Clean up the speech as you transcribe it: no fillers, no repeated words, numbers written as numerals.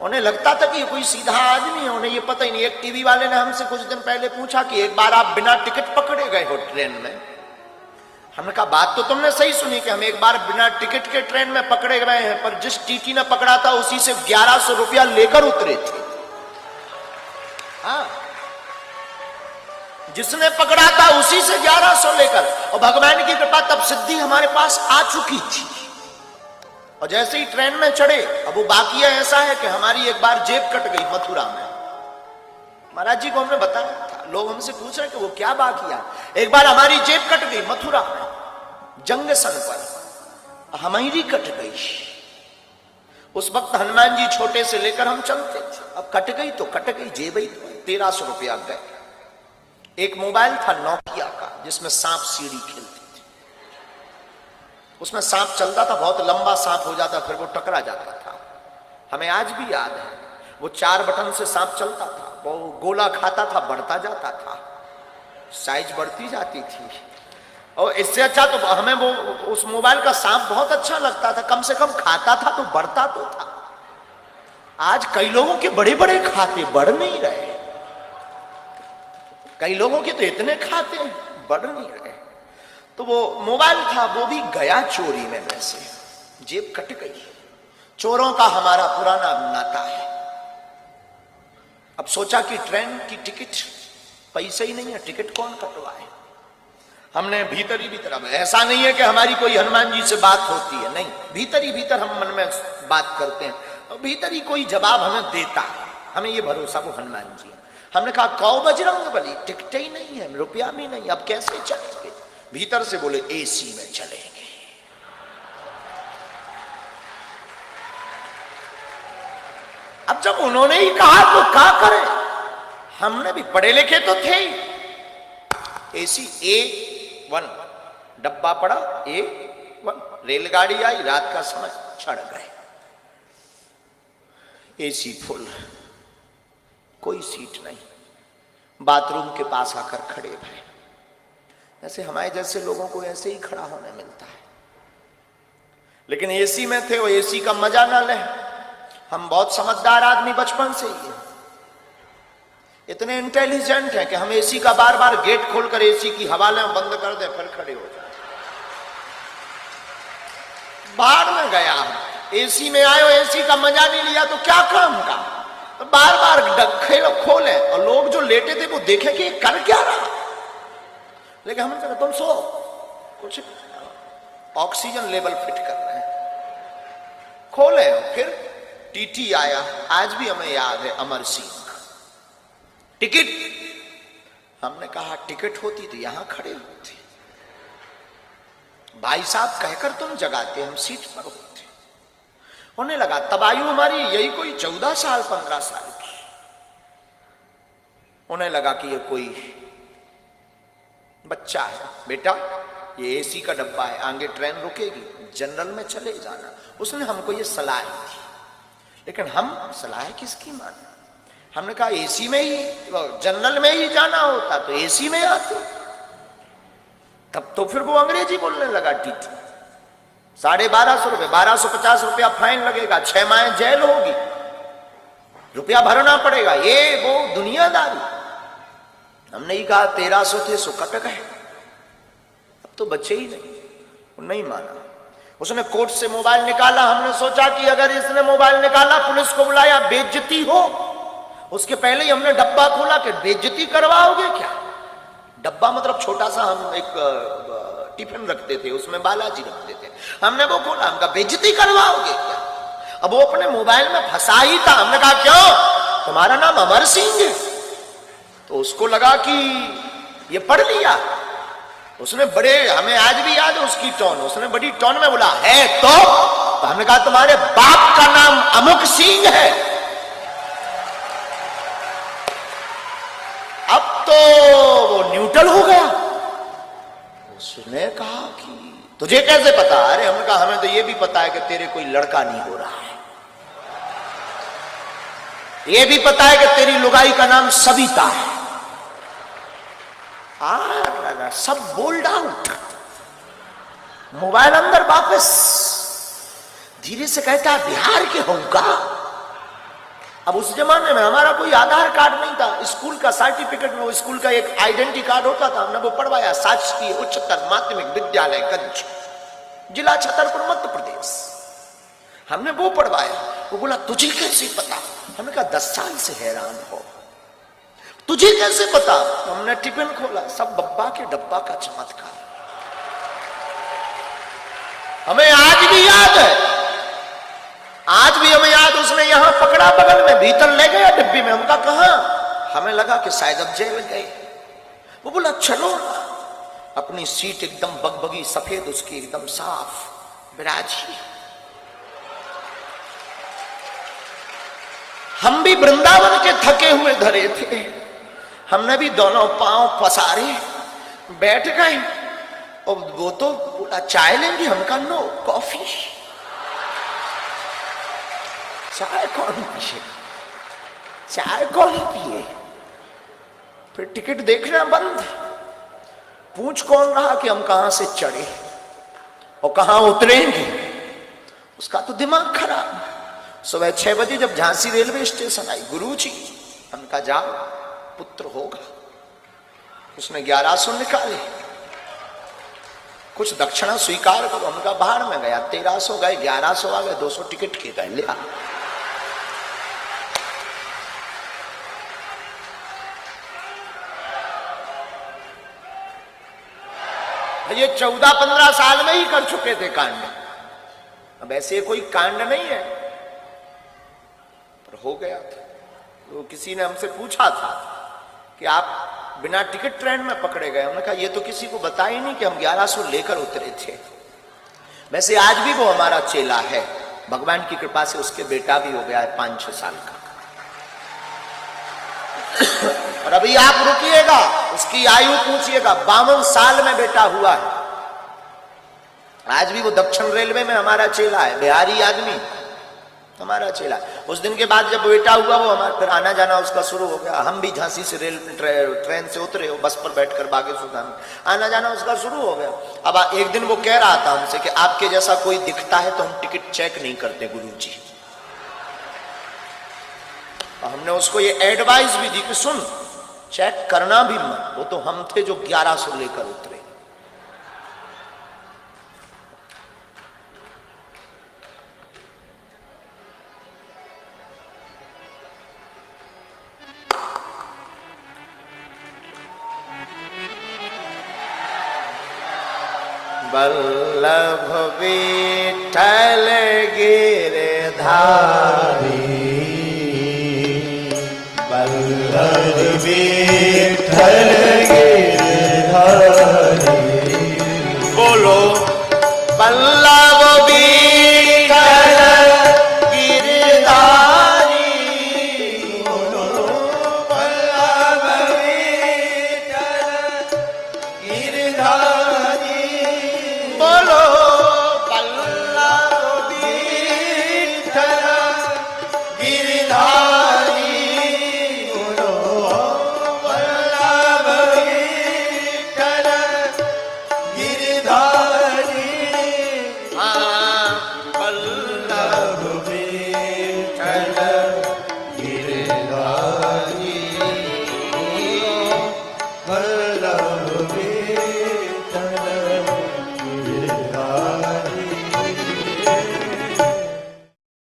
उन्हें लगता था कि ये कोई सीधा आदमी है, उन्हें ये पता ही नहीं। एक टीवी वाले ने हमसे कुछ दिन पहले पूछा कि एक बार आप बिना टिकट पकड़े गए हो ट्रेन में। हमने कहा बात तो तुमने सही सुनी कि हम एक बार बिना टिकट के ट्रेन में पकड़े गए हैं, पर जिस टीटी ने पकड़ा था उसी से 1100 रुपया लेकर उतरे थे। हाँ, जिसने पकड़ा था उसी से 1100 लेकर, और भगवान की कृपा तब सिद्धि हमारे पास आ चुकी थी। और जैसे ही ट्रेन में चढ़े, अब वो वाकया ऐसा है कि हमारी एक बार जेब कट गई मथुरा में। महाराज जी को हमने बताया था, लोग हमसे पूछ रहे हैं कि वो क्या वाकया। एक बार हमारी जेब कट गई मथुरा में जंक्शन पर, हमारी कट गई। उस वक्त हनुमान जी छोटे से लेकर हम चलते थे। अब कट गई तो कट गई, जेब ही 1300 रुपया गए। एक मोबाइल था नोकिया का जिसमें सांप सीढ़ी खेलती थी। उसमें सांप चलता था, बहुत लंबा सांप हो जाता, फिर वो टकरा जाता था। हमें आज भी याद है, वो 4 बटन से सांप चलता था, वो गोला खाता था, बढ़ता जाता था, साइज बढ़ती जाती थी। और इससे अच्छा तो हमें वो उस मोबाइल का सांप बहुत अच्छा लगता था, कम से कम खाता था तो बढ़ता तो था। आज कई लोगों के बड़े बड़े खाते बढ़ नहीं रहे, कई लोगों के तो इतने खाते बढ़ नहीं रहे। तो वो मोबाइल था, वो भी गया चोरी में, वैसे जेब कट गई। चोरों का हमारा पुराना नाता है। अब सोचा कि ट्रेन की टिकट, पैसे ही नहीं है, टिकट कौन कटवाए। हमने भीतर ही भीतर, अब ऐसा नहीं है कि हमारी कोई हनुमान जी से बात होती है, नहीं, भीतर ही भीतर हम मन में बात करते हैं और भीतर ही कोई जवाब हमें देता है। हमें ये भरोसा वो हनुमान जी है। हमने कहा कौ बजरंग बली, टिकट ही नहीं है, रुपया भी नहीं, अब कैसे चलेंगे। भीतर से बोले एसी में चलेंगे। अब जब उन्होंने ही कहा तो क्या करें, हमने भी पढ़े लिखे तो थे ही। एसी A1 डब्बा पड़ा, A1 रेलगाड़ी आई, रात का समय, चढ़ गए। एसी फुल, कोई सीट नहीं, बाथरूम के पास आकर खड़े भरे। ऐसे हमारे जैसे लोगों को ऐसे ही खड़ा होने मिलता है, लेकिन एसी में थे, वो एसी का मजा ना ले। हम बहुत समझदार आदमी बचपन से ही है, इतने इंटेलिजेंट हैं कि हम एसी का बार बार गेट खोलकर एसी की हवा लें, बंद कर दे, फिर खड़े हो जाए। बाहर में गया, एसी में आए, एसी का मजा नहीं लिया तो क्या काम का। तो बार बार खोले और लोग जो लेटे थे वो देखे कि कर क्या रहा। लेकिन हमने कहा तुम सो, कुछ ऑक्सीजन लेवल फिट कर रहे हैं। खोले, फिर टीटी आया, आज भी हमें याद है, अमर सिंह। टिकट, हमने कहा टिकट होती तो यहां खड़े होते, भाई साहब कहकर तुम जगाते, हम सीट पर होते। होने लगा, तब आयु हमारी यही कोई 14 साल 15 साल की। उन्हें लगा कि ये कोई बच्चा है। बेटा ये एसी का डब्बा है, आगे ट्रेन रुकेगी, जनरल में चले जाना। उसने हमको ये सलाह दी, लेकिन हम सलाह किसकी माने। हमने कहा एसी में ही, जनरल में ही जाना होता तो एसी में आते। तब तो फिर वो अंग्रेजी बोलने लगा। टीटी 1250 रुपये, 1250 रुपया फाइन लगेगा, 6 माह जेल होगी, रुपया भरना पड़ेगा, ये वो दुनियादारी। हमने ही कहा 1300 थे सो कट गए, अब तो बचे ही नहीं। वो नहीं माना, उसने कोर्ट से मोबाइल निकाला। हमने सोचा कि अगर इसने मोबाइल निकाला, पुलिस को बुलाया, बेइज्जती हो। उसके पहले ही हमने डब्बा खोला कि बेइज्जती करवाओगे क्या। डब्बा मतलब छोटा सा, हम एक टिफिन रखते थे, उसमें बालाजी रखते थे। हमने वो खोला, हमका बेइज्जती करवाओगे क्या। अब वो अपने मोबाइल में फंसा ही था। हमने कहा क्यों, तुम्हारा नाम अमर सिंह है। तो उसको लगा कि ये पढ़ लिया। उसने बड़े, हमें आज भी याद है उसकी टोन, उसने बड़ी टोन में बोला है तो हमने कहा तुम्हारे बाप का नाम अमुक सिंह है। अब तो वो न्यूट्रल हो गया। उसने कहा कि तुझे कैसे पता। अरे हमने कहा हमें तो ये भी पता है कि तेरे कोई लड़का नहीं हो रहा है, ये भी पता है कि तेरी लुगाई का नाम सविता है। सब बोल्ड आउट, मोबाइल अंदर वापस। धीरे से कहता बिहार के होगा। अब उस जमाने में हमारा कोई आधार कार्ड नहीं था, स्कूल का सर्टिफिकेट में वो स्कूल का एक आइडेंटिटी कार्ड होता था, हमने वो पढ़वाया। शासकीय उच्चतर माध्यमिक विद्यालय गंज, जिला छतरपुर, मध्य प्रदेश। हमने वो पढ़वाया। वो बोला तुझे कैसे पता? हमने कहा 10 साल से हैरान हो, तुझे कैसे पता? तो हमने टिफिन खोला, सब बब्बा के डब्बा का चमत्कार। हमें आज भी याद है, आज भी हमें याद। उसने यहां पकड़ा बगल में, भीतर ले गया डिब्बी में। हमका कहां? हमें लगा कि शायद अब जेल गए। वो बोला चलो। अपनी सीट एकदम बगबगी सफेद, उसकी एकदम साफ विराजी। हम भी वृंदावन के थके हुए धरे थे, हमने भी दोनों पांव पसारे बैठ गए। और वो तो बोला चाय लेंगे, हमका नो, कॉफी। चाय कौन पिए, चाय कौन पिए? फिर टिकट देखना बंद। पूछ कौन रहा कि हम कहां से चढ़े और कहां उतरेंगे? उसका तो दिमाग खराब। सुबह 6 बजे जब झांसी रेलवे स्टेशन आई, गुरुजी हमका जाओ, पुत्र होगा। उसने 1100 निकाले, कुछ दक्षिणा स्वीकार करो। हमका बाहर में गया, 1300 गए, 1100 आ गए, 200 टिकट के गए, लिया। ये 14-15 साल में ही कर चुके थे कांड। अब ऐसे कोई कांड नहीं है, पर हो गया था। तो किसी ने हमसे पूछा था कि आप बिना टिकट ट्रेन में पकड़े गए। हमने कहा ये तो किसी को बता ही नहीं कि हम 1100 लेकर उतरे थे। वैसे आज भी वो हमारा चेला है, भगवान की कृपा से उसके बेटा भी हो गया है 5-6 साल का। और अभी आप रुकिएगा, उसकी आयु पूछिएगा, 52 साल में बेटा हुआ है। आज भी वो दक्षिण रेलवे में हमारा चेला है, बिहारी आदमी हमारा चेला। उस दिन के बाद जब बेटा हुआ, वो हमारा फिर आना जाना उसका शुरू हो गया। हम भी झांसी से ट्रेन से उतरे, हो बस पर बैठकर बागेश्वर धाम, आना जाना उसका शुरू हो गया। अब एक दिन वो कह रहा था हमसे कि आपके जैसा कोई दिखता है तो हम टिकट चेक नहीं करते गुरुजी। हमने उसको ये एडवाइस भी दी कि सुन, चेक करना भी मत। वो तो हम थे जो 1100 लेकर उतरे। वल्लभ विठ्ठल गिरधारी, वल्लभ